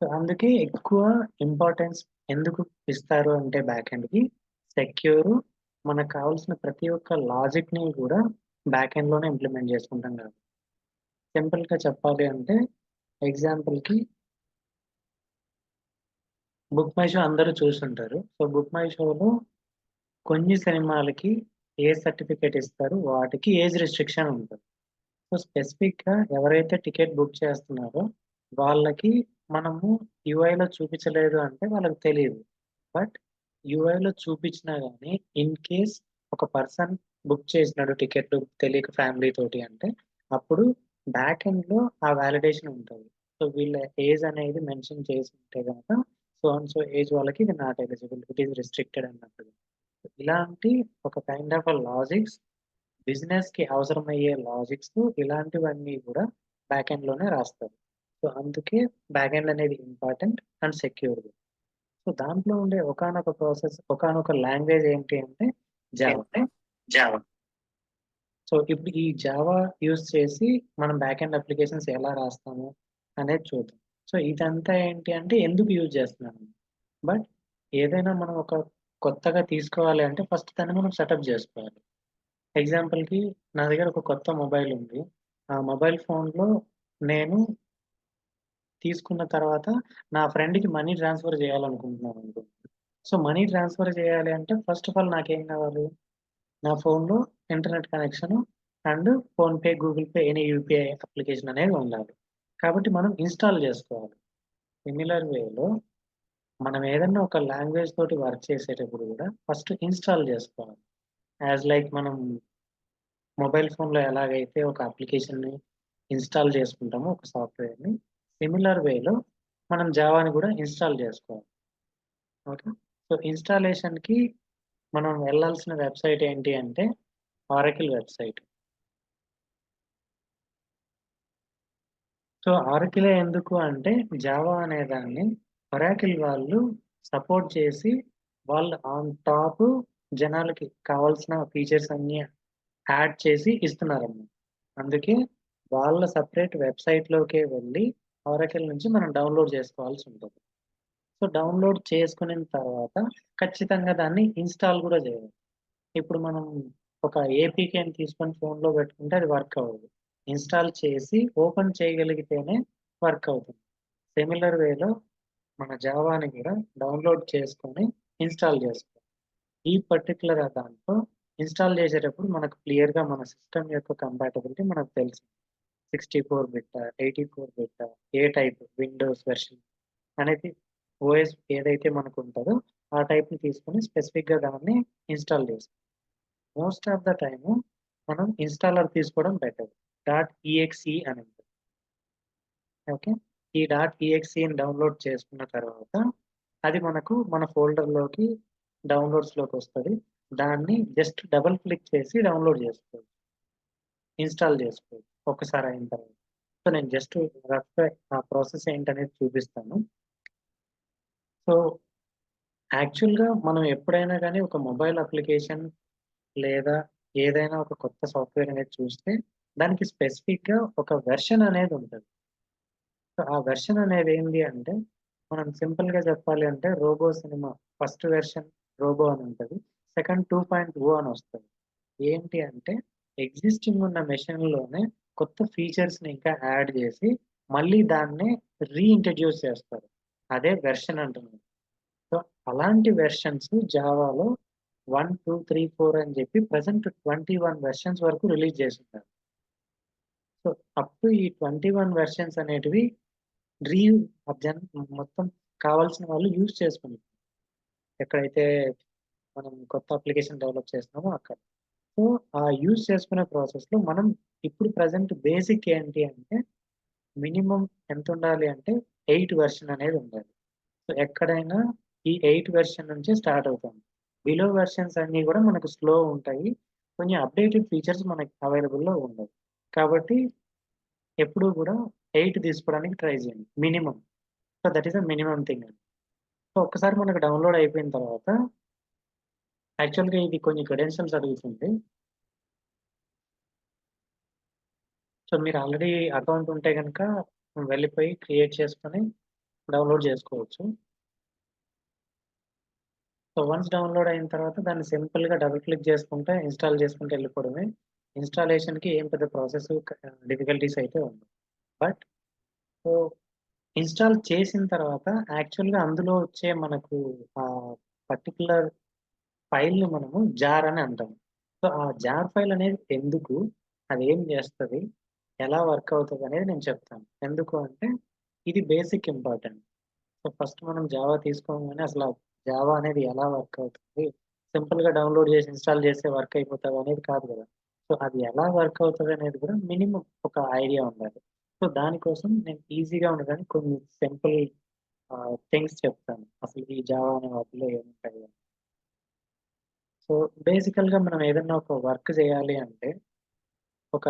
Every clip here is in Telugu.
సో, అందుకే ఎక్కువ ఇంపార్టెన్స్ ఎందుకు ఇస్తారు అంటే బ్యాక్ ఎండ్‌కి సెక్యూరు మనకు కావాల్సిన ప్రతి ఒక్క లాజిక్‌ని గూడా బ్యాక్ ఎండ్‌లోనే ఇంప్లిమెంట్ చేసుకుంటాం కాబట్టి. సింపుల్‌గా చెప్పాలి అంటే ఎగ్జాంపుల్‌కి బుక్ మై షో అందరూ చూసుంటారు. సో, బుక్ మై షోలో కొన్ని సినిమాలకి ఏ సర్టిఫికేట్ ఇస్తారు, వాటికి ఏజ్ రిస్ట్రిక్షన్ ఉంటది. సో, స్పెసిఫిక్‌గా ఎవరైతే టికెట్ బుక్ చేస్తున్నారో వాళ్ళకి మనము యూఐలో చూపించలేదు అంటే వాళ్ళకి తెలీదు. బట్ యూఐలో చూపించినా గాని ఇన్ కేస్ ఒక పర్సన్ బుక్ చేసినాడు టికెట్ తెలియక ఫ్యామిలీ తోటి అంటే అప్పుడు బ్యాక్ ఎండ్‌లో ఆ వాలిడేషన్ ఉంటది. సో, వీళ్ళ ఏజ్ అనేది మెన్షన్ చేసి ఉంటే గనక సో అండ్ సో ఏజ్ వాళ్ళకి ఇది not eligible. It is restricted అన్నట్టుగా. ఇలాంటి ఒక కైండ్ ఆఫ్ లాజిక్స్ బిజినెస్‌కి అవసరమయ్యే లాజిక్స్ ఇలాంటివన్నీ గూడా బ్యాక్ ఎండ్‌లోనే రాస్తారు. సో, అందుకే బ్యాక్ ఎండ్ అనేది ఇంపార్టెంట్ అండ్ సెక్యూర్‌ది. సో, దాంట్లో ఉండే ఒకానొక ప్రాసెస్, ఒకానొక లాంగ్వేజ్ ఏంటి అంటే జావా. అంటే జావా. సో, ఇప్పుడు ఈ జావా యూజ్ చేసి మనం బ్యాక్ ఎండ్ అప్లికేషన్స్ ఎలా రాస్తాము అనేది చూద్దాం. సో, ఇదంతా ఏంటి అంటే ఎందుకు యూజ్ చేస్తున్నాము? బట్ ఏదైనా మనం ఒక కొత్తగా తీసుకోవాలి అంటే ఫస్ట్ దాన్ని మనం సెటప్ జేసుకోవాలి. ఎగ్జాంపుల్‌కి నా దగ్గర ఒక కొత్త మొబైల్ ఉంది. ఆ మొబైల్ ఫోన్‌లో నేను తీసుకున్న తర్వాత నా ఫ్రెండ్‌కి మనీ ట్రాన్స్‌ఫర్ చేయాలనుకుంటున్నాననుకో. సో, మనీ ట్రాన్స్‌ఫర్ చేయాలి అంటే ఫస్ట్ ఆఫ్ ఆల్ నాకేం కావాలి? నా ఫోన్‌లో internet connection and PhonePe, Google Pay any UPI application అనేది ఉండాలి. కాబట్టి మనం ఇన్‌స్టాల్ చేసుకోవాలి. సిమిలర్ వేలో మనం ఏదన్నా ఒక లాంగ్వేజ్ తోటి వర్క్ చేసేటప్పుడు కూడా ఫస్ట్ ఇన్‌స్టాల్ చేసుకోవాలి. యాజ్ లైక్ మనం మొబైల్ ఫోన్‌లో ఎలాగైతే ఒక అప్లికేషన్‌ని ఇన్‌స్టాల్ చేసుకుంటామో ఒక సాఫ్ట్‌వేర్‌ని, సిమిలర్ వేలో మనం జావాని కూడా ఇన్‌స్టాల్ చేసుకోవాలి. ఓకే. సో, ఇన్‌స్టాలేషన్‌కి మనం వెళ్ళాల్సిన వెబ్‌సైట్ ఏంటి అంటే ఆరకిల్ వెబ్‌సైట్. సో, ఆరకిలే ఎందుకు అంటే జావా అనే దాన్ని ఒరాకిల్ వాళ్ళు సపోర్ట్ చేసి వాళ్ళు ఆన్ టాప్ జనాలకి కావాల్సిన ఫీచర్స్ అన్నీ యాడ్ చేసి ఇస్తున్నారన్నమాట. అందుకే వాళ్ళ సెపరేట్ వెబ్‌సైట్‌లోకే వెళ్లి ఆరకిల్ నుంచి మనం డౌన్‌లోడ్ చేసుకోవాల్సుంటది. సో, డౌన్‌లోడ్ చేసుకునిన తర్వాత ఖచ్చితంగా దాన్ని ఇన్‌స్టాల్ గూడా చేయాలి. ఇప్పుడు మనం ఒక ఏపీకేని తీసుకొని ఫోన్‌లో పెట్టుకుంటే అది వర్క్ అవ్వదు. ఇన్‌స్టాల్ చేసి ఓపెన్ చేయగలిగితేనే వర్క్ అవుతుంది. సిమిలర్ వేలో మన జావాని కూడా డౌన్‌లోడ్ చేసుకొని ఇన్‌స్టాల్ చేసుకోవాలి. ఈ పర్టిక్యులర్ దాంట్లో ఇన్‌స్టాల్ చేసేటప్పుడు మనకు క్లియర్‌గా మన సిస్టమ్ యొక్క కంపాటబిలిటీ మనకు తెలుసు. 64 బిట్టా, 84 బిట్టా, ఏ టైప్ విండోస్ వెర్షన్ అనేది ఓఎస్ ఏదైతే మనకుంటదో ఆ టైప్‌ని తీసుకొని స్పెసిఫిక్‌గా దాన్ని ఇన్‌స్టాల్ చేసుకోవాలి. మోస్ట్ ఆఫ్ ద టైము మనం ఇన్‌స్టాలర్ తీసుకోవడం బెటర్. .exe అని ఉంటది. ఓకే. ఈ .exeని డౌన్‌లోడ్ చేసుకున్న తర్వాత అది మనకు మన ఫోల్డర్‌లోకి డౌన్‌లోడ్స్‌లోకొస్తది. దాన్ని జస్ట్ డబుల్ క్లిక్ చేసి డౌన్‌లోడ్ చేసుకోవచ్చు. ఇన్‌స్టాల్ చేసుకోవచ్చు. ఒక్కసారి అయిన తర్వాత. సో, నేను జస్ట్ రఫ్‌గా ఆ ప్రాసెస్ ఏంటనేది చూపిస్తాను. సో, యాక్చువల్‌గా మనం ఎప్పుడైనా గాని ఒక మొబైల్ అప్లికేషన్ లేదా ఏదైనా ఒక కొత్త సాఫ్ట్‌వేర్ అనేది చూస్తే దానికి స్పెసిఫిక్‌గా ఒక వెర్షన్ అనేది ఉంటది. సో, ఆ వెర్షన్ అనేది ఏంది అంటే మనం సింపుల్‌గా చెప్పాలి అంటే 'రోబో' సినిమా ఫస్ట్ వెర్షన్ 'రోబో' అని ఉంటది. సెకండ్ 2.0 అని వస్తది. ఏంటి అంటే ఎగ్జిస్టింగ్ ఉన్న మెషిన్‌లోనే కొత్త ఫీచర్స్‌ని ఇంకా యాడ్ చేసి మళ్ళీ దాన్నే ఇంట్రొడ్యూస్ చేస్తారు. అదే వెర్షన్ అంటున్నాం. సో, అలాంటి వెర్షన్స్ జావాలో 1, 2, 3, 4 అని చెప్పి ప్రెజెంట్ 21 వెర్షన్స్ వరకు రిలీజ్ చేసుంటారు. సో, అప్ టు ఈ 21 వెర్షన్స్ అనేటివి రీ మొత్తం కావాల్సిన వాళ్ళు యూజ్ చేసుకుంటారు. ఎక్కడైతే మనం కొత్త అప్లికేషన్ డెవలప్ చేస్తున్నామో అక్కడ. సో, ఆ యూజ్ చేసుకునే ప్రాసెస్‌లో మనం ఇప్పుడు ప్రెజెంట్ బేసిక్ ఏంటి అంటే మినిమమ్ ఎంతుండాలి అంటే 8 వెర్షన్ అనేది ఉండాలి. సో, ఎక్కడైనా ఈ 8 వెర్షన్ నుంచే స్టార్ట్ అవుతాం. బిలో వెర్షన్స్ అన్నీ గూడా మనకు స్లో ఉంటాయి. కొన్ని అప్‌డేటెడ్ ఫీచర్స్ మనకి అవైలబుల్‌లో ఉండవు. కాబట్టి ఎప్పుడూ గూడా 8 తీసుకోవడానికి ట్రై చేయండి minimum. So, that is the minimum thing అండి. సో, ఒక్కసారి మనకు డౌన్‌లోడ్ అయిపోయిన తర్వాత యాక్చువల్‌గా ఇది కొన్ని క్రెడెన్షియల్స్ అడుగుతుంది. సో, మీరు ఆల్రెడీ అకౌంట్ ఉంటే గనక వెళ్ళిపోయి క్రియేట్ చేసుకొని డౌన్లోడ్ చేసుకోవచ్చు. సో వన్స్ డౌన్లోడ్ అయిన తర్వాత దాన్ని సింపుల్‌గా డబుల్ క్లిక్ చేసుకుంటే ఇన్‌స్టాల్ చేసుకుంటూ వెళ్ళిపోవడమే. ఇన్‌స్టాలేషన్‌కి ఏం పెద్ద ప్రాసెస్ డిఫికల్టీస్ అయితే ఉండవు. బట్ సో ఇన్‌స్టాల్ చేసిన తర్వాత యాక్చువల్‌గా అందులో వచ్చే మనకు పర్టిక్యులర్ ఫైల్‌ని మనము జార్ అని అంటాం. సో, ఆ జార్ ఫైల్ అనేది ఎందుకు? అదేం జేస్తది? ఎలా వర్క్ అవుతదనేది నేను చెప్తాను. ఎందుకు అంటే ఇది బేసిక్ ఇంపార్టెంట్. సో, ఫస్ట్ మనం జావా తీసుకోంగానే అసల జావా అనేది ఎలా వర్క్ అవుతుంది? సింపుల్‌గా డౌన్‌లోడ్ చేసి ఇన్‌స్టాల్ చేస్తే వర్క్ అయిపోతదనేది కాదు గదా! సో, అది ఎలా వర్క్ అవుతదనేది కూడా మినిమమ్ ఒక ఐడియా ఉండాలి. సో, దానికోసం నేను ఈజీగా ఉండడానికి కొన్ని సింపుల్ థింగ్స్ చెప్తాను. అసలు ఈ జావా అనే వాటిలో ఏముంటాయి అని. సో, బేసికల్‌గా మనం ఏదన్నా ఒక వర్క్ చేయాలి అంటే ఒక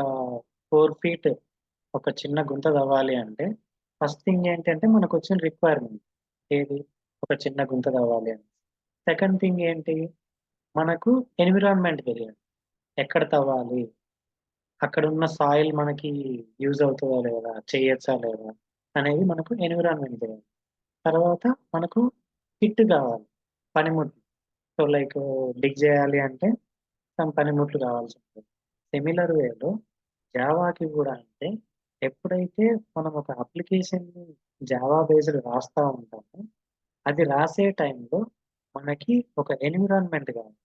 4 ఫీట్ ఒక చిన్న గుంత తవ్వాలి అంటే, ఫస్ట్ థింగ్ ఏంటంటే మనకొచ్చిన రిక్వైర్మెంట్. ఏది? ఒక చిన్న గుంత తవ్వాలి అని. సెకండ్ థింగ్ ఏంటి? మనకు ఎన్విరాన్మెంట్ తెలియాలి. ఎక్కడ తవ్వాలి? అక్కడున్న సాయిల్ మనకి యూజ్ అవుతదా లేదా? చేయొచ్చా లేదా? అనేది మనకు ఎన్విరాన్మెంట్ తెలియాలి. తర్వాత మనకు కిట్ కావాలి. పనిముట్లు. సో, లైక్ డిగ్ చేయాలి అంటే సమ్ పనిముట్లు కావాల్సుంటది. సిమిలర్ వేలో జావాకి గూడా అంటే, ఎప్పుడైతే మనం ఒక అప్లికేషన్‌ని జావా బేస్డ్ రాస్తా ఉంటామో, అది రాసే టైంలో మనకి ఒక ఎన్విరాన్మెంట్ గావాలి.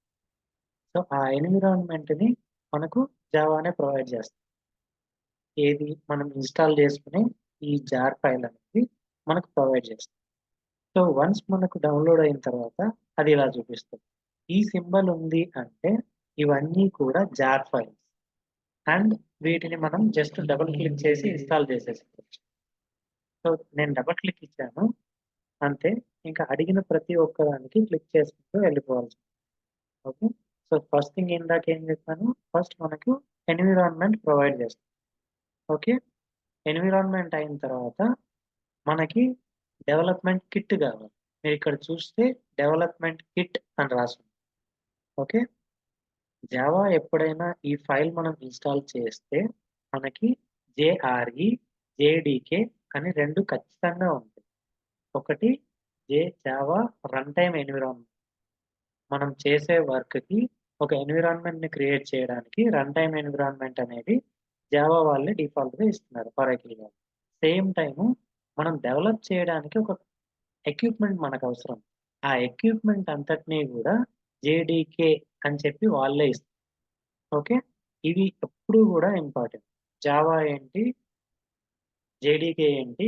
సో, ఆ ఎన్విరాన్మెంట్‌ని మనకు జావానే ప్రొవైడ్ చేస్తుంది. ఏది? మనం ఇన్‌స్టాల్ చేసుకునే ఈ జార్ ఫైల్ అనేది మనకు ప్రొవైడ్ చేస్తుంది. సో, వన్స్ మనకు డౌన్‌లోడ్ అయిన తర్వాత అది ఇలా చూపిస్తుంది. ఈ సింబల్ ఉంది అంటే, ఇవన్నీ కూడా జార్ ఫైల్స్. అండ్ వీటిని మనం జస్ట్ డబుల్ క్లిక్ చేసి ఇన్‌స్టాల్ చేసేసుకోవచ్చు. సో, నేను డబుల్ క్లిక్ ఇచ్చాను. అంతే. ఇంకా అడిగిన ప్రతి ఒక్కదానికి క్లిక్ చేసుకుంటూ వెళ్ళిపోవాల్సింది. ఓకే. సో, ఫస్ట్ థింగ్ ఇందాక ఏం చెప్పాను? ఫస్ట్ మనకు ఎన్విరాన్మెంట్ ప్రొవైడ్ చేస్తుంది. ఓకే. ఎన్విరాన్మెంట్ అయిన తర్వాత మనకి డెవలప్‌మెంట్ కిట్ కావాలి. మీరిక్కడ చూస్తే డెవలప్‌మెంట్ కిట్ అని రాసుంది. ఓకే. జావా ఎప్పుడైనా ఈ ఫైల్ మనం ఇన్‌స్టాల్ చేస్తే మనకి జేఆర్‌ఈ, జేడీకే అని 2 ఖచ్చితంగా ఉంటాయి. ఒకటి జావా రన్ టైమ్ ఎన్విరాన్మెంట్. మనం చేసే వర్క్‌కి ఒక ఎన్విరాన్మెంట్‌ని క్రియేట్ చేయడానికి రన్ టైమ్ ఎన్విరాన్మెంట్ అనేది జావా వాళ్ళే డిఫాల్ట్‌గా ఇస్తున్నారు ఒరాకిల్ వాళ్ళు. సేమ్ టైము మనం డెవలప్ చేయడానికి ఒక ఎక్విప్‌మెంట్ మనకవసరం. ఆ ఎక్విప్‌మెంట్ అంతటిని గూడా జేడీకే అని చెప్పి వాళ్ళే ఇస్తారు. ఓకే. ఇవి ఎప్పుడు గూడా ఇంపార్టెంట్. జావా ఏంటి? జేడీకే ఏంటి?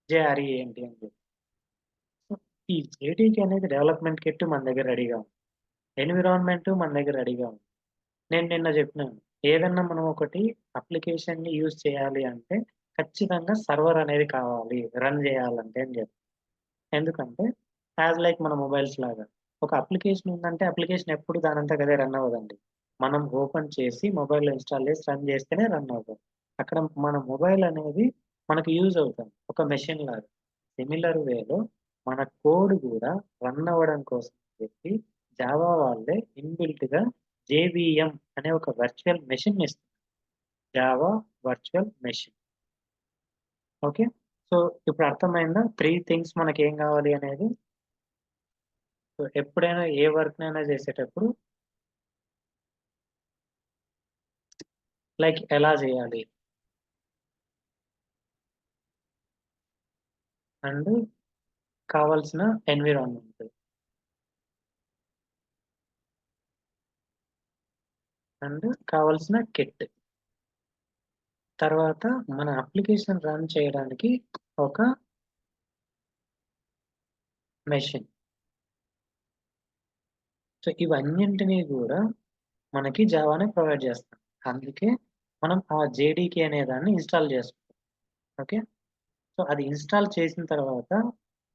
జేఆర్‌ఈ ఏంటి అని చెప్పి. సో, ఈ జేడీకే అనేది డెవలప్‌మెంట్ కిట్ మన దగ్గర రెడీగా ఉంది. ఎన్విరాన్మెంట్ మన దగ్గర రెడీగా ఉంది. నేను నిన్న జెప్పినాను. ఏదన్నా మనం ఒకటి అప్లికేషన్‌ని యూజ్ చేయాలి అంటే ఖచ్చితంగా సర్వర్ అనేది కావాలి. రన్ జేయాలంటే అని జెప్పి. ఎందుకంటే లైక్ మన మొబైల్స్ లాగా. ఒక అప్లికేషన్ ఉందంటే అప్లికేషన్ ఎప్పుడు దానంతట అదే రన్ అవ్వదండి. మనం ఓపెన్ చేసి మొబైల్‌లో ఇన్‌స్టాల్ చేసి రన్ చేస్తేనే రన్ అవుతది. అక్కడ మన మొబైల్ అనేది మనకు యూజ్ అవుతుంది. ఒక మెషిన్ లాగా. సిమిలర్ వేలో మన కోడ్ గూడా రన్ అవ్వడం కోసం చెప్పి జావా వాళ్ళే ఇన్‌బిల్ట్‌గా జేవీఎం అనే ఒక వర్చువల్ మెషిన్‌ని ఇస్తుంది. Java virtual machine. Okay. So, ఇప్పుడు అర్థమైందా? 3 థింగ్స్ మనకేం గావాలి అనేది? సో, ఎప్పుడైనా ఏ వర్క్‌నైనా చేసేటప్పుడు లైక్ ఎలా చేయాలి? అండ్ కావాల్సిన ఎన్విరాన్మెంట్ అండ్ కావాల్సిన కిట్. తర్వాత మన అప్లికేషన్ రన్ చేయడానికి ఒక మెషిన్. సో, ఇవన్నింటిని గూడా మనకి జావానే ప్రొవైడ్ చేస్తుంది. అందుకే మనం ఆ జేడీకే అనే దాన్ని ఇన్‌స్టాల్ చేసుకుంటాం. ఓకే. సో, అది ఇన్‌స్టాల్ చేసిన తర్వాత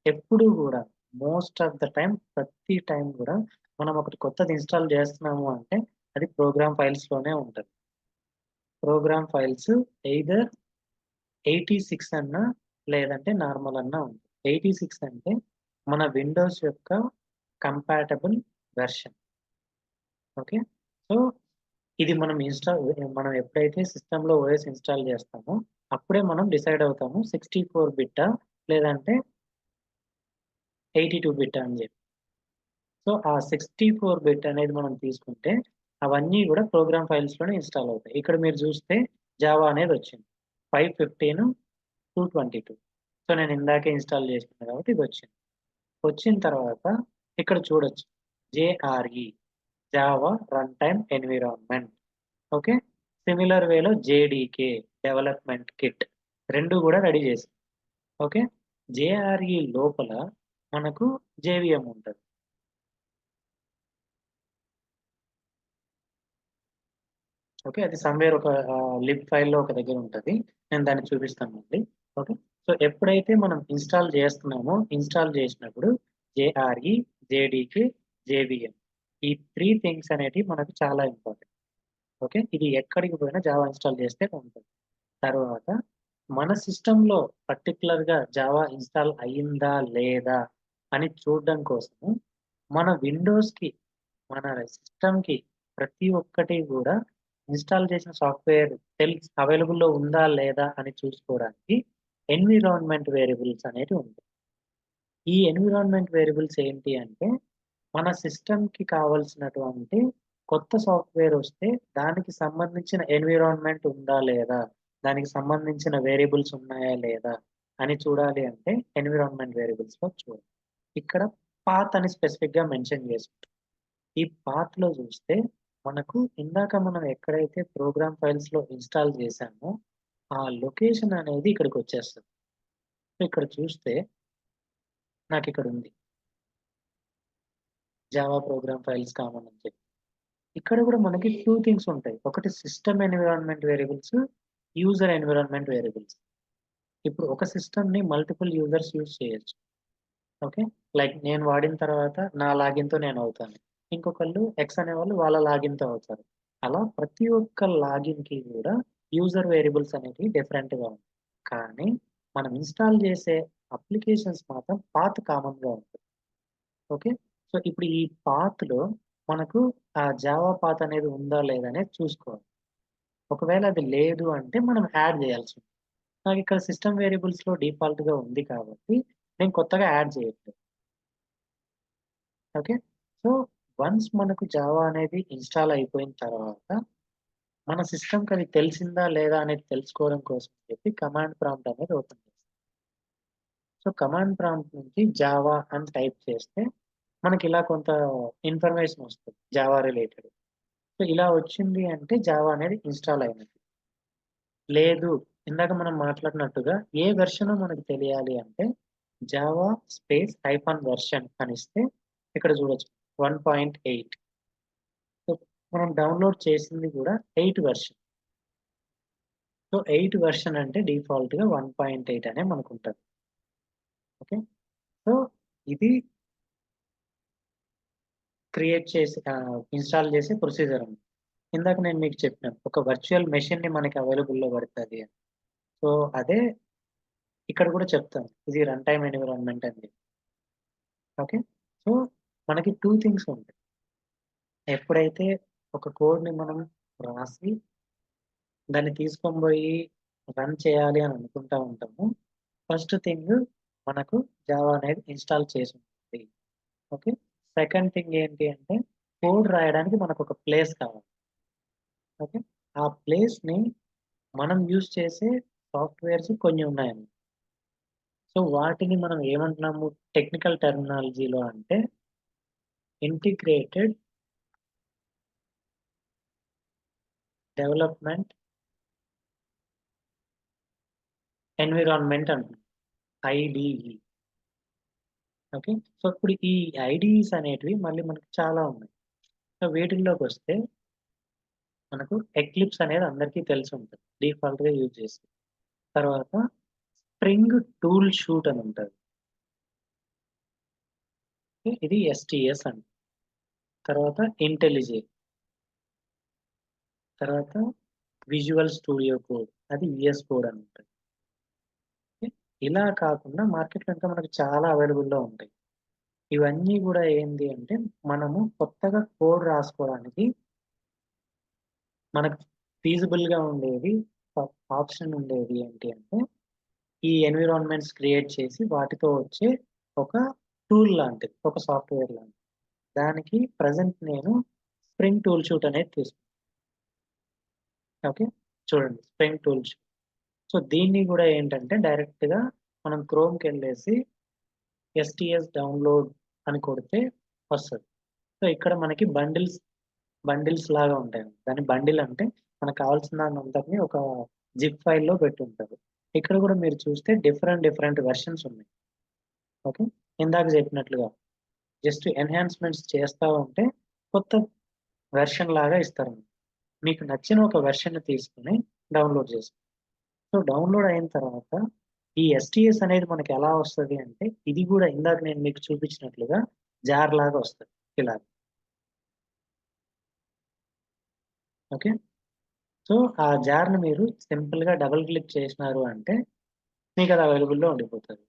ఎప్పుడు గూడా మోస్ట్ ఆఫ్ ద టైమ్ ప్రతి టైమ్ గూడా మనం ఒకటి కొత్తది ఇన్‌స్టాల్ చేస్తున్నాము అంటే అది ప్రోగ్రామ్ ఫైల్స్‌లోనే ఉంటది. ప్రోగ్రామ్ ఫైల్స్ ఎయిదర్ 86 అన్నా లేదంటే నార్మల్ అన్నా ఉంటది. 86 అంటే మన విండోస్ యొక్క కంపాటబుల్ వెర్షన్. ఓకే. సో, ఇది మనం ఎప్పుడైతే సిస్టమ్‌లో ఓఎస్ ఇన్‌స్టాల్ చేస్తామో అప్పుడే మనం డిసైడ్ అవుతాము 64 బిట్టా? లేదంటే 82 బిట్ అని చెప్పి. సో, ఆ 64 బిట్ అనేది మనం తీసుకుంటే అవన్నీ గూడా ప్రోగ్రామ్ ఫైల్స్‌లోనే ఇన్‌స్టాల్ అవుతాయి. ఇక్కడ మీరు చూస్తే జావా అనేదొచ్చింది. 515, 222. సో, నేను ఇందాకే ఇన్‌స్టాల్ చేసినా కాబట్టి ఇదొచ్చింది. వచ్చిన తర్వాత ఇక్కడ చూడొచ్చు. JRE Java run time environment. Okay. Similar వేలో జేడీకే డెవలప్‌మెంట్ కిట్ 2 గూడా రెడీ చేసాం. ఓకే. జేఆర్‌ఈ లోపల మనకు జేవీఎం ఉంటది. ఓకే. అది సమ్‌వేర్ ఒక లిబ్ ఫైల్‌లో ఒక దగ్గర ఉంటది. నేను దాన్ని చూపిస్తాను మళ్ళీ. ఓకే. సో, ఎప్పుడైతే మనం ఇన్‌స్టాల్ చేస్తున్నామో, ఇన్‌స్టాల్ చేసినప్పుడు జేఆర్‌ఈ, జేడీకే, జేవీఎం ఈ 3 థింగ్స్ అనేటివి మనకు చాలా ఇంపార్టెంట్. ఓకే. ఇది ఎక్కడికి పోయినా జావా ఇన్‌స్టాల్ చేస్తే ఉంటది. తర్వాత మన సిస్టమ్‌లో పర్టిక్యులర్‌గా జావా ఇన్‌స్టాల్ అయిందా? లేదా? అని చూడడం కోసము మన విండోస్‌కి, మన సిస్టమ్‌కి ప్రతి ఒక్కటి గూడా ఇన్‌స్టాల్ చేసిన సాఫ్ట్‌వేర్ అవైలబుల్‌లో ఉందా? లేదా? అని చూసుకోవడానికి ఎన్విరాన్మెంట్ వేరియబుల్స్ అనేటివి ఉంటాయి. ఈ ఎన్విరాన్మెంట్ వేరియబుల్స్ ఏంటి అంటే, మన సిస్టమ్‌కి కావాల్సినటువంటి కొత్త సాఫ్ట్‌వేర్ వస్తే దానికి సంబంధించిన ఎన్విరాన్మెంట్ ఉందా? లేదా? దానికి సంబంధించిన వేరియబుల్స్ ఉన్నాయా? లేదా? అని చూడాలి అంటే ఎన్విరాన్మెంట్ వేరియబుల్స్‌లో చూడాలి. ఇక్కడ పాత్ అని స్పెసిఫిక్‌గా మెన్షన్ చేసుంటాం. ఈ పాత్‌లో చూస్తే మనకు ఇందాక మనం ఎక్కడైతే ప్రోగ్రామ్ ఫైల్స్‌లో ఇన్‌స్టాల్ చేశామో, ఆ లొకేషన్ అనేది ఇక్కడికొచ్చేస్తది. సో, ఇక్కడ చూస్తే నాకిక్కడుంది. జావా ప్రోగ్రామ్ ఫైల్స్ కామన్ అని చెప్పి. ఇక్కడ కూడా మనకి 2 థింగ్స్ ఉంటాయి. ఒకటి system environment variables, user environment variables. ఇప్పుడు ఒక సిస్టమ్‌ని మల్టిపుల్ యూజర్స్ యూజ్ చేయొచ్చు. ఓకే. లైక్ నేను వాడిన తర్వాత నా లాగిన్‌తో నేనవుతాను. ఇంకొకళ్ళు ఎక్స్ అనేవాళ్ళు వాళ్ళ లాగిన్‌తో అవుతారు. అలా ప్రతి ఒక్క లాగిన్‌కి గూడా యూజర్ వేరియబుల్స్ అనేటివి డిఫరెంట్‌గా ఉంటాయి. కానీ మనం ఇన్‌స్టాల్ చేసే అప్లికేషన్స్ మాత్రం పాత్ కామన్‌గా ఉంటుంది. ఓకే. సో, ఇప్పుడు ఈ పాత్‌లో మనకు ఆ జావా పాత్ అనేది ఉందా లేదా అనేది చూసుకోవాలి. ఒకవేళ అది లేదు అంటే మనం యాడ్ చేయాల్సుంది. నాకిక్కడ సిస్టమ్ వేరియబుల్స్‌లో డిఫాల్ట్‌గా ఉంది కాబట్టి నేను కొత్తగా యాడ్ చేయట్లేదు. ఓకే. సో, వన్స్ మనకు జావా అనేది ఇన్‌స్టాల్ అయిపోయిన తర్వాత, మన సిస్టమ్‌కి అది తెలిసిందా లేదా అనేది తెలుసుకోవడం కోసం చెప్పి కమాండ్ ప్రాంప్ట్ అనేది ఓపెన్ చేస్తాం. సో, కమాండ్ ప్రాంప్ట్ నుంచి జావా అని టైప్ చేస్తే మనకిలా కొంత ఇన్ఫర్మేషన్ వస్తది జావా రిలేటెడ్. సో, ఇలా వచ్చింది అంటే జావా అనేది ఇన్‌స్టాల్ అయినట్టు. లేదు ఇందాక మనం మాట్లాడినట్టుగా ఏ వెర్షనో మనకు తెలియాలి అంటే జావా స్పేస్ హైఫన్ వెర్షన్ అనిస్తే ఇక్కడ చూడొచ్చు 1.8. సో, మనం డౌన్‌లోడ్ చేసింది గూడా 8 వెర్షన్. సో, 8 వెర్షన్ అంటే డిఫాల్ట్‌గా 1.8 అనే మనకుంటది. ఓకే. సో, ఇది ఇన్‌స్టాల్ చేసే ప్రొసీజర్ ఉంది. ఇందాక నేను మీకు చెప్పాను. ఒక వర్చువల్ మెషిన్‌ని మనకి అవైలబుల్‌లో పడతది అని. సో, అదే ఇక్కడ కూడా చెప్తాను. ఇది రన్ టైమ్ ఎన్విరాన్మెంట్ అని చెప్పి. ఓకే. సో, మనకి 2 థింగ్స్ ఉంటాయి. ఎప్పుడైతే ఒక కోడ్‌ని మనం రాసి దాన్ని తీసుకొని పోయి రన్ చేయాలి అని అనుకుంటా ఉంటామో, ఫస్ట్ థింగ్ మనకు జావా అనేది ఇన్‌స్టాల్ చేసుంటుంది. ఓకే. సెకండ్ థింగ్ ఏంటి అంటే కోడ్ రాయడానికి మనకొక ప్లేస్ కావాలి. ఓకే. ఆ ప్లేస్‌ని మనం యూజ్ చేసే సాఫ్ట్‌వేర్స్ కొన్ని ఉన్నాయండి. సో, వాటిని మనం ఏమంటున్నాము టెక్నికల్ టెర్మినాలజీలో అంటే ఇంటిగ్రేటెడ్ డెవలప్‌మెంట్ ఎన్విరాన్మెంట్ అంటున్నాం. ఐడీఈ. ఓకే. సో, ఇప్పుడు ఈ ఐడీఈస్ అనేటివి మళ్ళీ మనకు చాలా ఉన్నాయి. సో, వీటిల్లోకొస్తే మనకు ఎక్లిప్స్ అనేది అందరికీ తెలిసుంటది. డిఫాల్ట్‌గా యూజ్ చేసేది. తర్వాత స్ప్రింగ్ టూల్ షూట్ అని ఉంటది. ఇది ఎస్‌టీఎస్ అండి. తర్వాత ఇంటెలిజే. తర్వాత విజువల్ స్టూడియో కోడ్. అది వీఎస్ కోడ్ అని ఉంటది. ఓకే. ఇలా కాకుండా మార్కెట్‌లో ఇంకా మనకు చాలా అవైలబుల్‌లో ఉంటాయి. ఇవన్నీ గూడా ఏంది అంటే మనము కొత్తగా కోడ్ రాసుకోవడానికి మనకు ఫీజిబుల్‌గా ఉండేది ఆప్షన్ ఉండేది ఏంటి అంటే ఈ ఎన్విరాన్మెంట్స్ క్రియేట్ చేసి వాటితో వచ్చే ఒక టూల్ లాంటిది. ఒక సాఫ్ట్‌వేర్ లాంటిది. దానికి ప్రెజెంట్ నేను స్ప్రింగ్ టూల్ షూట్ అనేది తీసుకున్నాను. ఓకే. చూడండి స్ప్రింగ్ టూల్ షూట్. సో, దీన్ని గూడా ఏంటంటే డైరెక్ట్‌గా మనం క్రోమ్‌కెళ్ళేసి ఎస్‌టీఎస్ డౌన్‌లోడ్ అని కొడితే వస్తది. సో, ఇక్కడ మనకి బండిల్స్ లాగా ఉంటాయి. దాన్ని బండిల్ అంటే మనకు కావాల్సిన దాన్నంతటిని ఒక జిప్ ఫైల్‌లో పెట్టుంటారు. ఇక్కడ గూడా మీరు చూస్తే డిఫరెంట్ వెర్షన్స్ ఉన్నాయి. ఓకే. ఇందాక చెప్పినట్లుగా జస్ట్ ఎన్హాన్స్‌మెంట్స్ చేస్తా ఉంటే కొత్త వెర్షన్ లాగా ఇస్తారన్నమాట. మీకు నచ్చిన ఒక వెర్షన్‌ని తీసుకొని డౌన్‌లోడ్ చేసుకోండి. సో, డౌన్‌లోడ్ అయిన తర్వాత ఈ ఎస్‌టీఎస్ అనేది మనకి ఎలా వస్తది అంటే ఇది గూడా ఇందాక నేను మీకు చూపించినట్లుగా జార్ లాగా వస్తది. ఇలా. ఓకే. సో, ఆ జార్‌ని మీరు సింపుల్‌గా డబుల్ క్లిక్ చేసినారు అంటే మీకది అవైలబుల్‌లో ఉండిపోతది.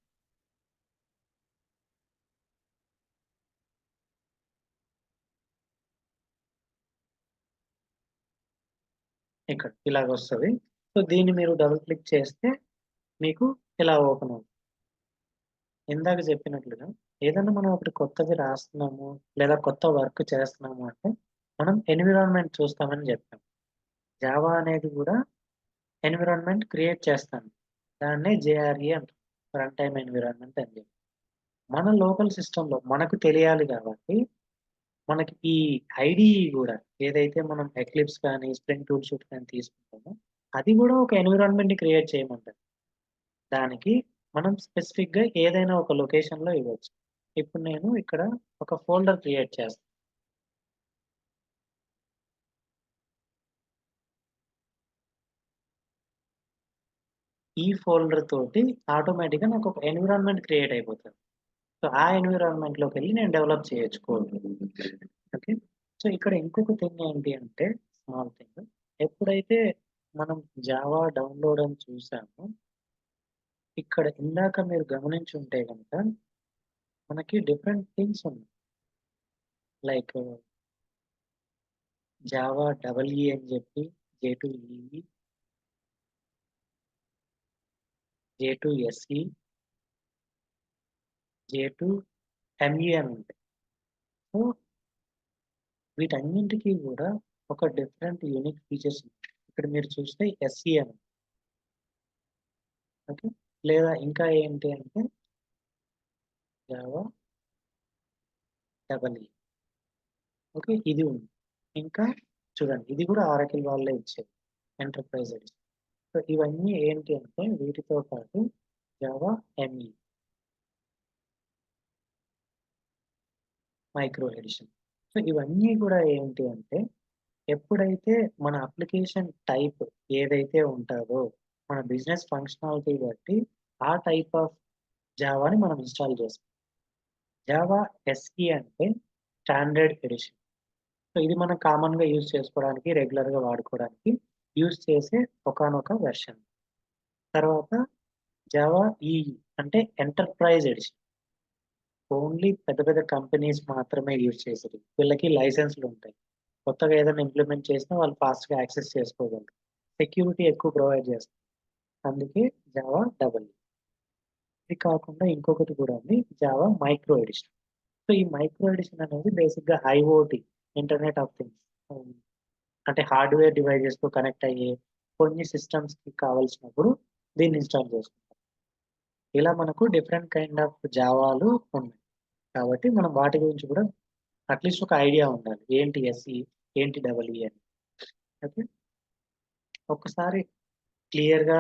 ఇక్కడ ఇలాగొస్తది. సో, దీన్ని మీరు డబుల్ క్లిక్ చేస్తే మీకు ఇలా ఓపెన్ అవుతుంది. ఇందాక చెప్పినట్లుగా ఏదన్నా మనం ఒకటి కొత్తది రాస్తున్నాము, లేదా కొత్త వర్క్ చేస్తున్నాము అంటే మనం ఎన్విరాన్మెంట్ చూస్తామని చెప్పాం. జావా అనేది గూడా ఎన్విరాన్మెంట్ క్రియేట్ చేస్తాను. దాన్నే జేఆర్‌ఈ అంటాం. రన్ టైమ్ ఎన్విరాన్మెంట్ అని చెప్పి. మన లోకల్ సిస్టమ్‌లో మనకు తెలియాలి కాబట్టి మనకి ఈ ఐడీఈ గూడా ఏదైతే మనం ఎక్లిప్స్ కానీ, స్ప్రింగ్ టూల్ షూట్ కానీ తీసుకుంటామో, అది గూడా ఒక ఎన్విరాన్మెంట్‌ని క్రియేట్ చేయమంటది. దానికి మనం స్పెసిఫిక్‌గా ఏదైనా ఒక లొకేషన్‌లో ఇవ్వచ్చు. ఇప్పుడు నేను ఇక్కడ ఒక ఫోల్డర్ క్రియేట్ చేస్తా. ఈ ఫోల్డర్ తోటి ఆటోమేటిక్‌గా నాకు ఒక ఎన్విరాన్మెంట్ క్రియేట్ అయిపోతది. సో, ఆ ఎన్విరాన్మెంట్‌లోకెళ్ళి నేను డెవలప్ చేయొచ్చు కోడ్. ఓకే. సో, ఇక్కడ ఇంకొక థింగ్ ఏంటి అంటే స్మాల్ థింగ్. ఎప్పుడైతే మనం జావా డౌన్‌లోడ్ అని చూసామో ఇక్కడ ఇందాక మీరు గమనించుంటే గనక, మనకి డిఫరెంట్ థింగ్స్ ఉన్నాయి. లైక్ జావా డబల్ ఈ అని చెప్పి, జే2ఈఈ, జే2ఎస్ఈ, జే2ఎంఈ అని ఉంటాయి. సో, వీటన్నింటికి గూడా ఒక డిఫరెంట్ యూనిక్ ఫీచర్స్ ఉంటాయి. ఇక్కడ మీరు చూస్తే ఎస్ఈ అని ఓకే. లేదా ఇంకా ఏంటి అంటే జావా డబల్ ఈ. ఓకే. ఇది ఉంది. ఇంకా చూడండి ఇది గూడా ఆరకిల్ వాళ్ళే ఇచ్చేది. Enterprise edition. సో, ఇవన్నీ ఏంటి అంటే వీటితో పాటు Java ME, micro edition. So, ఇవన్నీ గూడా ఏంటి అంటే ఎప్పుడైతే మన అప్లికేషన్ టైప్ ఏదైతే ఉంటాదో, మన బిజినెస్ ఫంక్షనాలిటీ బట్టి ఆ టైప్ ఆఫ్ జావాని మనం ఇన్‌స్టాల్ చేసుకుంటాం. జావా ఎస్‌ఈ అంటే స్టాండర్డ్ ఎడిషన్. సో, ఇది మనం కామన్‌గా యూజ్ చేసుకోవడానికి, రెగ్యులర్‌గా వాడుకోవడానికి యూజ్ చేసే ఒకానొక వెర్షన్. తర్వాత జావా ఈఈ అంటే ఎంటర్‌ప్రైజ్ ఎడిషన్. ఓన్లీ పెద్ద పెద్ద కంపెనీస్ మాత్రమే యూజ్ చేసేది. వీళ్ళకి లైసెన్స్‌లుంటాయి. కొత్తగా ఏదైనా ఇంప్లిమెంట్ చేసినా వాళ్ళు ఫాస్ట్‌గా యాక్సెస్ చేసుకోగలరు. సెక్యూరిటీ ఎక్కువ ప్రొవైడ్ చేస్తుంది. అందుకే జావా డబల్ ఈ. ఇది కాకుండా ఇంకొకటి కూడా ఉంది. Java micro edition. సో, ఈ మైక్రో ఎడిషన్ అనేది బేసిక్‌గా ఐఓటీ ఇంటర్నెట్ ఆఫ్ థింగ్స్. హ్మ్. అంటే హార్డ్‌వేర్ డివైజెస్‌తో కనెక్ట్ అయ్యే కొన్ని సిస్టమ్స్‌కి కావాల్సినప్పుడు దీన్ని ఇన్‌స్టాల్ చేసుకుంటాం. ఇలా మనకు డిఫరెంట్ కైండ్ ఆఫ్ జావాలు ఉన్నాయి. కాబట్టి మనం వాటి గురించి కూడా అట్‌లీస్ట్ ఒక ఐడియా ఉండాలి. ఏంటి ఎస్‌ఈ, ఏంటి డబల్ ఈ అని. ఓకే. ఒక్కసారి క్లియర్‌గా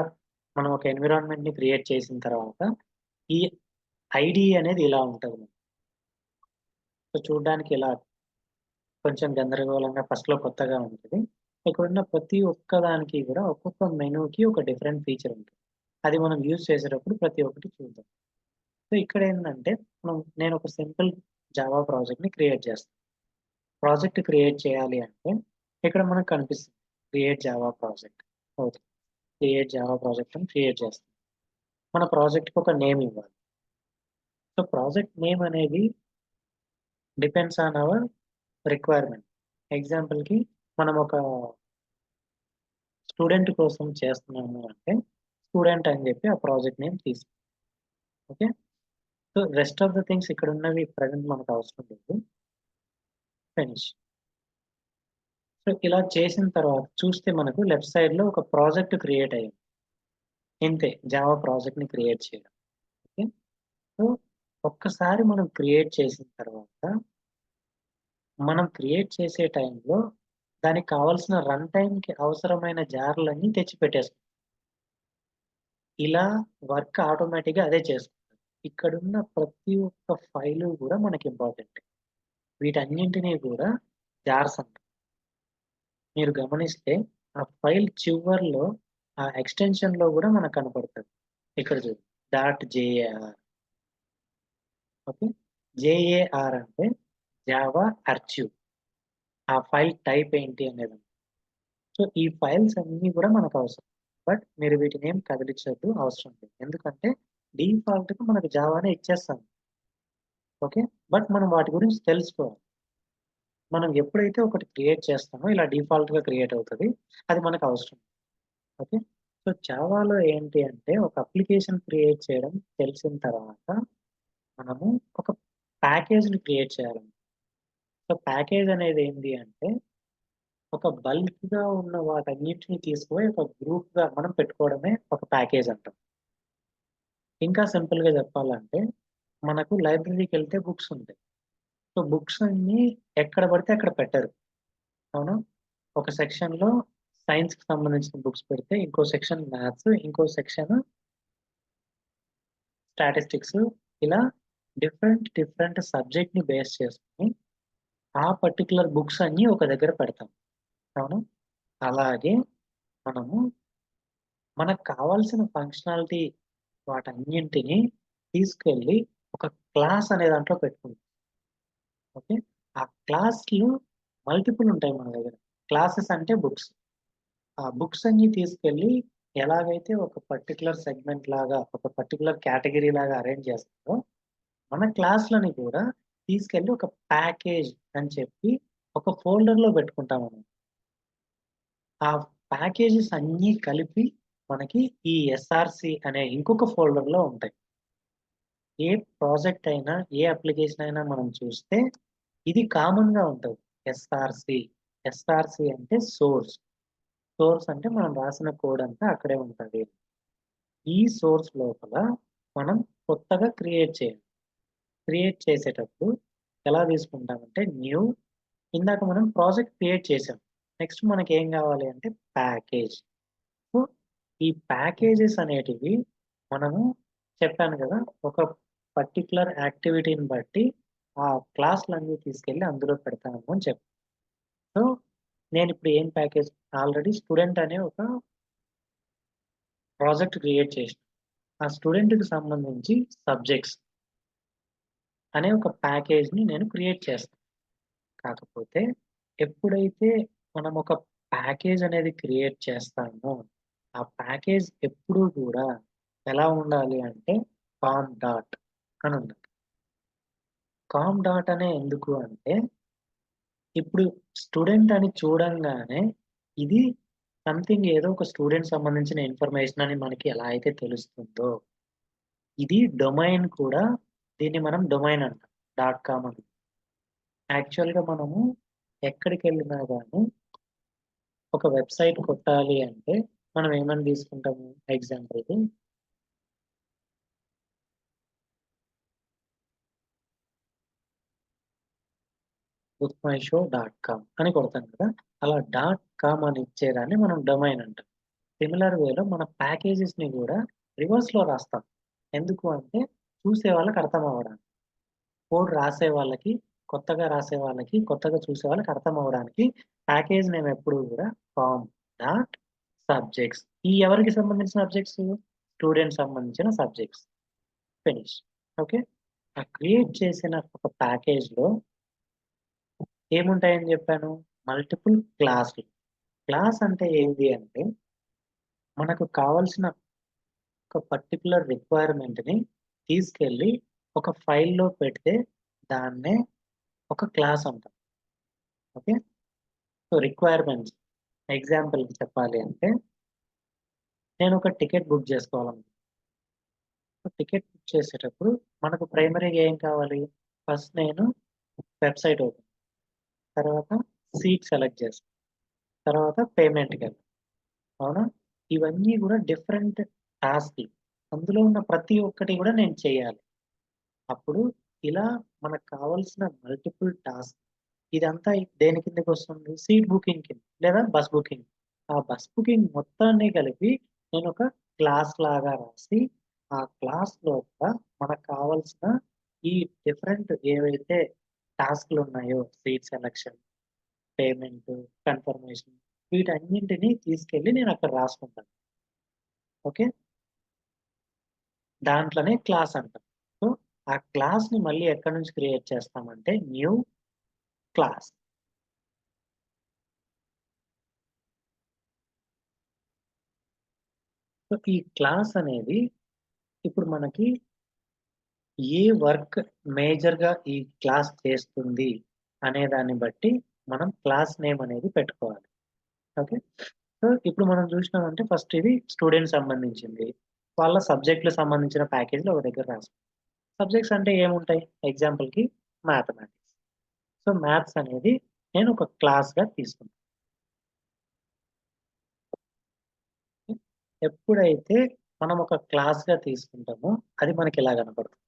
మనం ఒక ఎన్విరాన్మెంట్‌ని క్రియేట్ చేసిన తర్వాత ఈ ఐడీఈ అనేది ఇలా ఉంటది. సో, చూడ్డానికి ఇలా కొంచెం గందరగోళంగా ఫస్ట్‌లో కొత్తగా ఉంటది. ఇక్కడున్న ప్రతి ఒక్క దానికి కూడా ఒక్కొక్క మెనూకి ఒక డిఫరెంట్ ఫీచర్ ఉంటది. అది మనం యూజ్ చేసేటప్పుడు ప్రతి ఒక్కటి చూద్దాం. సో, ఇక్కడేందంటే నేను ఒక సింపుల్ జావా ప్రాజెక్ట్‌ని క్రియేట్ చేస్తాను. ప్రాజెక్ట్ క్రియేట్ చేయాలి అంటే ఇక్కడ మనకు కనిపిస్తుంది. Create Java project. Okay. Create Java project అని క్రియేట్ చేస్తాం. మన ప్రాజెక్ట్‌కి ఒక నేమ్ ఇవ్వాలి. సో, ప్రాజెక్ట్ నేమ్ అనేది డిపెండ్స్ ఆన్ అవర్ రిక్వైర్మెంట్. ఎగ్జాంపుల్‌కి మనం ఒక స్టూడెంట్ కోసం చేస్తున్నాము అంటే, స్టూడెంట్ అని చెప్పి ఆ ప్రాజెక్ట్ నేమ్ తీసుకుంటాం. Okay. So rest of the things ఇక్కడ ఉన్నవి ప్రజెంట్ మనకు అవసరం లేదు. ఫినిష్. సో ఇలా చేసిన తర్వాత చూస్తే మనకు లెఫ్ట్ సైడ్ లో ఒక ప్రాజెక్ట్ క్రియేట్ అయ్యింది. ఇంతే జావా ప్రాజెక్ట్ ని క్రియేట్ చేయడం. ఓకే. సో ఒక్కసారి మనం క్రియేట్ చేసిన తర్వాత మనం క్రియేట్ చేసే టైంలో దానికి కావాల్సిన రన్ టైంకి అవసరమైన జార్లన్నీ తెచ్చి పెట్టేసుకుంటాం. ఇలా వర్క్ ఆటోమేటిక్‌గా అదే చేసుకుంటది. ఇక్కడున్న ప్రతి ఒక్క ఫైలు గూడా మనకి ఇంపార్టెంటే. వీటన్నింటిని గూడా జార్స్ అంటాం. మీరు గమనిస్తే ఆ ఫైల్ చివర్లో ఆ ఎక్స్‌టెన్షన్‌లో గూడా మనకు కనపడతది. ఇక్కడ చూడండి. .jar okay. JAR అంటే జావా ఆర్చివ్. ఆ ఫైల్ టైప్ ఏంటి అనేది. సో ఈ ఫైల్స్ అన్నీ గూడా మనకవసరం. బట్ మీరు వీటినేం కదిలించొద్దు అవసరం లేదు. ఎందుకంటే డిఫాల్ట్‌గా మనకు జావానే ఇచ్చేస్తాను. ఓకే. బట్ మనం వాటి గురించి తెలుసుకోవాలి. మనం ఎప్పుడైతే ఒకటి క్రియేట్ చేస్తామో ఇలా డిఫాల్ట్‌గా క్రియేట్ అవుతది. అది మనకు అవసరం. ఓకే. సో జావాలో ఏంటి అంటే ఒక అప్లికేషన్ క్రియేట్ చేయడం తెలిసిన తర్వాత మనము ఒక ప్యాకేజ్‌ని క్రియేట్ చేయాలి. సో ప్యాకేజ్ అనేది ఏంటి అంటే ఒక బల్క్‌గా ఉన్న వాటన్నిటిని తీసుకొని ఒక గ్రూప్‌గా మనం పెట్టుకోవడమే ఒక ప్యాకేజ్ అంటాం. ఇంకా సింపుల్‌గా చెప్పాలంటే మనకు లైబ్రరీకెళ్తే బుక్స్ ఉంటాయి. సో బుక్స్ అన్నీ ఎక్కడ పడితే అక్కడ పెట్టరు. అవునా? ఒక సెక్షన్‌లో సైన్స్‌కి సంబంధించిన బుక్స్ పెడితే, ఇంకో సెక్షన్ మ్యాథ్స్, ఇంకో సెక్షన్ స్టాటిస్టిక్స్ ఇలా డిఫరెంట్ సబ్జెక్ట్‌ని బేస్ చేసుకొని ఆ పర్టిక్యులర్ బుక్స్ అన్నీ ఒక దగ్గర పెడతాం. అవునా? అలాగే మనము మనకు కావాల్సిన ఫంక్షనాలిటీ వాటన్నింటిని తీసుకెళ్ళి ఒక క్లాస్ అనే దాంట్లో పెట్టుకుంటాం. ఓకే. ఆ క్లాస్‌లు మల్టిపుల్ ఉంటాయి మన దగ్గర. క్లాసెస్ అంటే బుక్స్. ఆ బుక్స్ అన్నీ తీసుకెళ్ళి ఎలాగైతే ఒక పర్టిక్యులర్ సెగ్మెంట్ లాగా, ఒక పర్టిక్యులర్ కేటగరీ లాగా అరేంజ్ చేస్తారో, మన క్లాస్‌లని కూడా తీసుకెళ్ళి ఒక ప్యాకేజ్ అని చెప్పి ఒక ఫోల్డర్‌లో పెట్టుకుంటామనమాట. ఆ ప్యాకేజెస్ అన్నీ కలిపి మనకి ఈ ఎస్ఆర్‌సి అనే ఇంకొక ఫోల్డర్‌లో ఉంటాయి. ఏ ప్రాజెక్ట్ అయినా, ఏ అప్లికేషన్ అయినా మనం చూస్తే ఇది కామన్‌గా ఉంటది. ఎస్ఆర్‌సి. ఎస్ఆర్‌సి అంటే సోర్స్. సోర్స్ అంటే మనం రాసిన కోడ్ అంతా అక్కడే ఉంటది. ఈ సోర్స్ లోపల మనం కొత్తగా క్రియేట్ చేయాలి. క్రియేట్ చేసేటప్పుడు ఎలా తీసుకుంటామంటే న్యూ ఇందాక మనం ప్రాజెక్ట్ క్రియేట్ చేసాం. నెక్స్ట్ మనకేం కావాలి అంటే ప్యాకేజ్. సో, ఈ ప్యాకేజెస్ అనేటివి మనము చెప్పాను కదా! ఒక పర్టిక్యులర్ యాక్టివిటీని బట్టి ఆ క్లాస్‌లన్నీ తీసుకెళ్ళి అందులో పెడతాము అని చెప్పాను. సో, నేనిప్పుడు ఏం ప్యాకేజ్ ఆల్రెడీ స్టూడెంట్ అనే ఒక ప్రాజెక్ట్ క్రియేట్ చేసినా. ఆ స్టూడెంట్‌కి సంబంధించి సబ్జెక్ట్స్ అనే ఒక ప్యాకేజ్‌ని నేను క్రియేట్ చేస్తాను. కాకపోతే ఎప్పుడైతే మనం ఒక ప్యాకేజ్ అనేది క్రియేట్ చేస్తామో, ఆ ప్యాకేజ్ ఎప్పుడూ కూడా ఎలా ఉండాలి అంటే కామ్ డాట్ అని ఉండాలి. కామ్ డాట్ అనే ఎందుకు అంటే, ఇప్పుడు స్టూడెంట్ అని చూడంగానే ఇది సంథింగ్ ఏదో ఒక స్టూడెంట్ సంబంధించిన ఇన్ఫర్మేషన్ అని మనకి ఎలా అయితే తెలుస్తుందో, ఇది డొమైన్ కూడా దీన్ని మనం డొమైన్ అంటాం. డాట్ కామ్ అని. యాక్చువల్‌గా మనము ఎక్కడికెళ్ళినా గాని ఒక వెబ్‌సైట్ కొట్టాలి అంటే మనం ఏమని తీసుకుంటాము? ఎగ్జాంపుల్‌కి bookmyshow.com అని కొడతాం కదా! అలా డాట్ కామ్ అని ఇచ్చేదాన్ని మనం డొమైన్ అంటాం. సిమిలర్ వేలో మన ప్యాకేజెస్‌ని గూడా రివర్స్‌లో రాస్తాం. ఎందుకు అంటే చూసే వాళ్ళకి అర్థం అవ్వడానికి. కోడ్ రాసే వాళ్ళకి, కొత్తగా రాసే వాళ్ళకి, కొత్తగా చూసే వాళ్ళకి అర్థం అవ్వడానికి ప్యాకేజ్ నేమ్ ఎప్పుడు గూడా కామ్ డాట్ సబ్జెక్ట్స్. ఈ ఎవరికి సంబంధించిన సబ్జెక్ట్స్? స్టూడెంట్ సంబంధించిన సబ్జెక్ట్స్. ఫినిష్. ఓకే. ఆ క్రియేట్ చేసిన ఒక ప్యాకేజ్‌లో ఏముంటాయని జెప్పాను? మల్టిపుల్ క్లాస్‌లు. క్లాస్ అంటే ఏంటి అంటే, మనకు కావాల్సిన ఒక పర్టిక్యులర్ రిక్వైర్‌మెంట్‌ని తీసుకెళ్ళి ఒక ఫైల్‌లో పెడితే దాన్నే ఒక క్లాస్ అంటాం. ఓకే. సో, రిక్వైర్‌మెంట్స్ ఎగ్జాంపుల్‌కి చెప్పాలి అంటే, నేను ఒక టికెట్ బుక్ చేసుకోవాలనుకుంటున్నాను. టికెట్ బుక్ చేసేటప్పుడు మనకు ప్రైమరీగా ఏం కావాలి? ఫస్ట్ నేను వెబ్‌సైట్ ఓపెన్, తర్వాత సీట్ సెలెక్ట్ చేస్తా, తర్వాత పేమెంట్‌కెళ్తా. అవునా? ఇవన్నీ గూడా డిఫరెంట్ టాస్క్‌లు. అందులో ఉన్న ప్రతి ఒక్కటి గూడా నేను చేయాలి. అప్పుడు ఇలా మనకు కావాల్సిన మల్టిపుల్ టాస్క్ ఇదంతా దేని కిందకొస్తుంది? సీట్ బుకింగ్ కింద లేదా బస్ బుకింగ్. ఆ బస్ బుకింగ్ మొత్తాన్ని కలిపి నేనొక క్లాస్ లాగా రాసి, ఆ క్లాస్ లోపల మనకు కావాల్సిన ఈ డిఫరెంట్ ఏవైతే టాస్క్‌లున్నాయో సీట్ సెలక్షన్, పేమెంటు, కన్ఫర్మేషన్ వీటన్నింటిని తీసుకెళ్ళి నేనక్కడ రాసుకుంటాను. ఓకే. దాంట్లోనే క్లాస్ అంటాం. సో, ఆ క్లాస్‌ని మళ్ళీ ఎక్కడి నుంచి క్రియేట్ చేస్తామంటే న్యూ క్లాస్. సో, ఈ క్లాస్ అనేది ఇప్పుడు మనకి ఏ వర్క్ మేజర్‌గా ఈ క్లాస్ చేస్తుంది అనే దాన్ని బట్టి మనం క్లాస్ నేమ్ అనేది పెట్టుకోవాలి. ఓకే. సో, ఇప్పుడు మనం చూసినామంటే ఫస్ట్ ఇది స్టూడెంట్స్ సంబంధించింది. వాళ్ళ సబ్జెక్ట్‌లకు సంబంధించిన ప్యాకేజ్‌లు ఒక దగ్గర రాసుకుంటాం. సబ్జెక్ట్స్ అంటే ఏముంటాయి? ఎగ్జాంపుల్‌కి మ్యాథమెటిక్స్. సో, మ్యాథ్స్ అనేది నేను ఒక క్లాస్‌గా తీసుకుంటాను. ఎప్పుడైతే మనం ఒక క్లాస్‌గా తీసుకుంటామో అది మనకిలా కనపడుతుంది.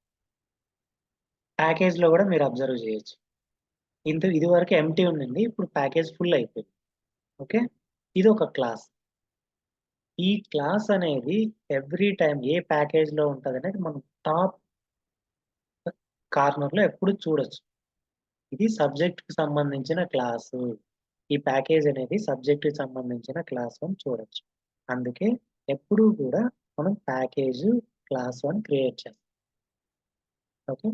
ప్యాకేజ్‌లో గూడా మీరు అబ్జర్వ్ చేయొచ్చు. ఇదివరకు ఎంప్టీ ఉండింది. ఇప్పుడు ప్యాకేజ్ ఫుల్ అయిపోయింది. ఓకే. ఇదొక క్లాస్. ఈ క్లాస్ అనేది ఎవ్రీ టైమ్ ఏ ప్యాకేజ్‌లో ఉంటదనేది మనం టాప్ కార్నర్‌లో ఎప్పుడు చూడొచ్చు. ఇది సబ్జెక్ట్‌కి సంబంధించిన క్లాసు. ఈ ప్యాకేజ్ అనేది సబ్జెక్ట్‌కి సంబంధించిన క్లాసు అని చూడొచ్చు. అందుకే ఎప్పుడూ గూడా మనం ప్యాకేజ్ క్లాస్ అని క్రియేట్ చేస్తాం. ఓకే.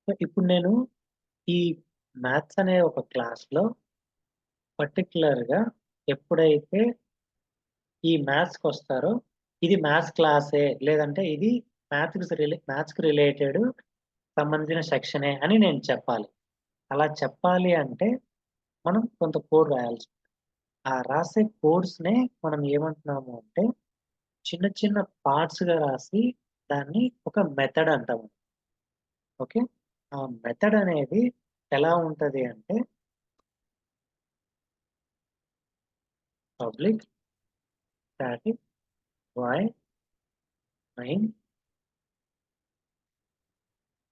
సో, ఇప్పుడు నేను ఈ మ్యాథ్స్ అనే ఒక క్లాస్‌లో పర్టిక్యులర్‌గా ఎప్పుడైతే ఈ మ్యాథ్స్‌కొస్తారో ఇది మ్యాథ్స్ క్లాసే లేదంటే ఇది మ్యాథ్స్‌కి రిలేటెడ్ సంబంధించిన సెక్షనే అని నేను చెప్పాలి. అలా చెప్పాలి అంటే మనం కొంత కోడ్ రాయాల్సి ఉంటుంది. ఆ రాసే కోడ్స్‌నే మనం ఏమంటున్నాము అంటే చిన్న చిన్న పార్ట్స్‌గా రాసి దాన్ని ఒక మెథడ్ అంటాము. ఓకే. ఆ మెథడ్ అనేది ఎలా ఉంటది అంటే public static void main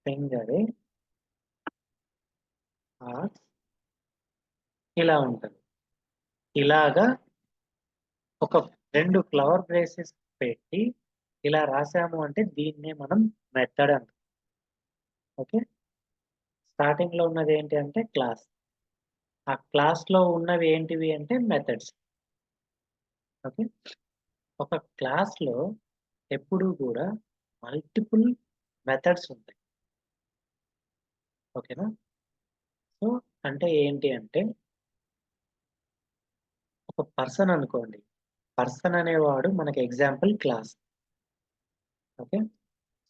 string అరే ఆర్గ్స్ ఇలా ఉంటది. ఇలాగా ఒక 2 ఫ్లవర్ బ్రేసెస్ పెట్టి ఇలా రాసాము అంటే దీన్నే మనం మెథడ్ అంటాం. ఓకే. స్టార్టింగ్‌లో ఉన్నది ఏంటి అంటే క్లాస్. ఆ క్లాస్‌లో ఉన్నవి ఏంటివి అంటే మెథడ్స్. ఓకే. ఒక క్లాస్‌లో ఎప్పుడూ గూడా మల్టిపుల్ మెథడ్స్ ఉంటాయి. ఓకేనా? సో, అంటే ఏంటి అంటే ఒక పర్సన్ అనుకోండి. పర్సన్ అనేవాడు మనకి ఎగ్జాంపుల్ క్లాస్. ఓకే.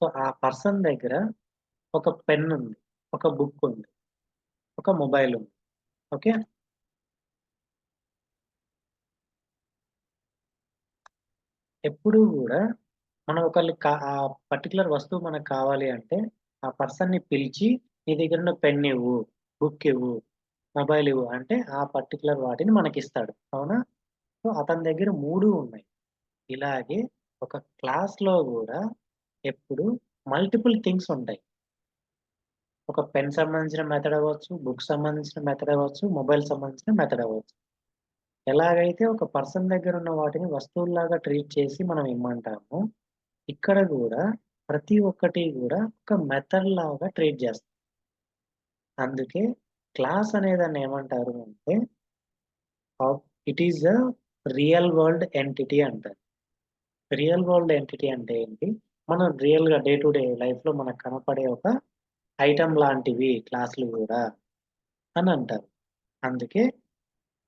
సో, ఆ పర్సన్ దగ్గర ఒక పెన్ ఉంది. ఒక బుక్ ఉంది. ఒక మొబైల్ ఉంది. ఓకే. ఎప్పుడూ గూడా మనం ఆ పర్టిక్యులర్ వస్తువు మనకు కావాలి అంటే, ఆ పర్సన్‌ని పిలిచి, "నీ దగ్గరున్న పెన్ ఇవ్వు, బుక్ ఇవ్వు, మొబైల్ ఇవ్వు" అంటే ఆ పర్టిక్యులర్ వాటిని మనకిస్తాడు. అవునా? సో, అతని దగ్గర 3 ఉన్నాయి. ఇలాగే ఒక క్లాస్‌లో గూడా ఎప్పుడు మల్టిపుల్ థింగ్స్ ఉంటాయి. ఒక పెన్ సంబంధించిన మెథడ్ అవ్వచ్చు, బుక్ సంబంధించిన మెథడ్ అవ్వచ్చు, మొబైల్ సంబంధించిన మెథడ్ అవ్వచ్చు. ఎలాగైతే ఒక పర్సన్ దగ్గరున్న వాటిని వస్తువుల్లాగా ట్రీట్ చేసి మనం ఇమ్మంటామో, ఇక్కడ గూడా ప్రతి ఒక్కటి గూడా ఒక మెథడ్ లాగా ట్రీట్ చేస్తాం. అందుకే క్లాస్ అనేదాన్ని ఏమంటారు అంటే it is a real world entity అంటారు. రియల్ వరల్డ్ ఎంటిటీ అంటే ఏంటి? మనం రియల్‌గా డే టు డే లైఫ్‌లో మనకు కనపడే ఒక ఐటెమ్ లాంటివి క్లాస్‌లు గూడా అని అంటారు. అందుకే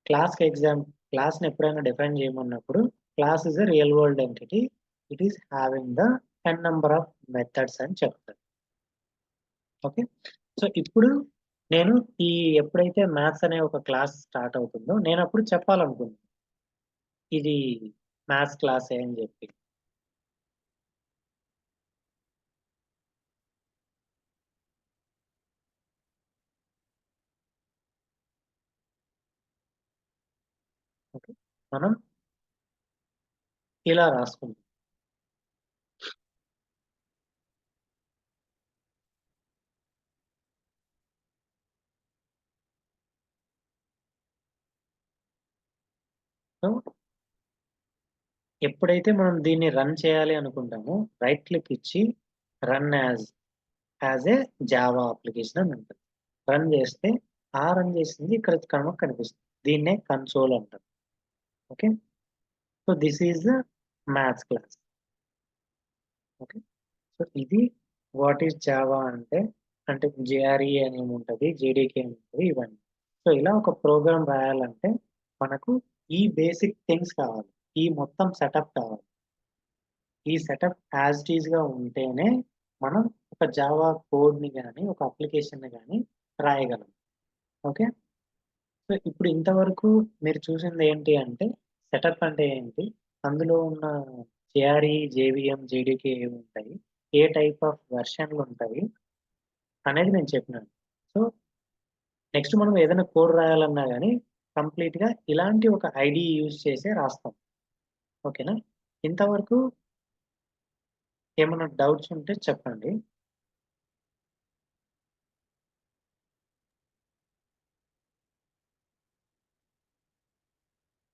క్లాస్‌ని ఎప్పుడైనా డిఫైన్ చేయమన్నప్పుడు class is a real world entity. It is having the n number of methods అని చెప్తారు. ఓకే. సో, ఇప్పుడు నేను ఈ ఎప్పుడైతే మ్యాథ్స్ అనే ఒక క్లాస్ స్టార్ట్ అవుతుందో, నేనప్పుడు చెప్పాలనుకున్నా. ఇది మ్యాథ్స్ క్లాసే అని జెప్పి. ఓకే. మనం ఇలా రాసుకుంటాం. సో, ఎప్పుడైతే మనం దీన్ని రన్ చేయాలి అనుకుంటామో, రైట్ క్లిక్ ఇచ్చి run as a Java application అని ఉంటది. రన్ చేస్తే, రన్ చేసింది ఇక్కడ మనకు కనిపిస్తుంది. దీన్నే కన్సోల్ అంటారు. Okay. So, this is the maths class. Okay. So, ఇది వాట్ ఈస్ జావా అంటే జేఆర్‌ఈ అని ఉంటది. జేడీకే అని ఉంటది ఇవన్నీ. సో, ఇలా ఒక ప్రోగ్రామ్ రాయాలంటే మనకు ఈ బేసిక్ థింగ్స్ కావాలి. ఈ మొత్తం సెటప్ కావాలి. ఈ సెటప్ యాజ్ ఇట్ ఈస్‌గా ఉంటేనే మనం ఒక జావా కోడ్‌ని గాని, ఒక అప్లికేషన్‌ని గాని రాయగలం. ఓకే. సో, ఇప్పుడు ఇంతవరకు మీరు చూసింది ఏంటి అంటే సెటప్ అంటే ఏంటి? అందులో ఉన్న జేఆర్‌ఈ, జేవీఎం, జేడీకే ఏముంటాయి? ఏ టైప్ ఆఫ్ వెర్షన్‌లుంటాయి? అనేది నేను చెప్పినాను. సో, నెక్స్ట్ మనం ఏదైనా కోడ్ రాయాలన్నా గాని కంప్లీట్‌గా ఇలాంటి ఒక ఐడీఈ యూజ్ చేసే రాస్తాం. ఓకేనా? ఇంతవరకు ఏమన్నా డౌట్స్ ఉంటే చెప్పండి.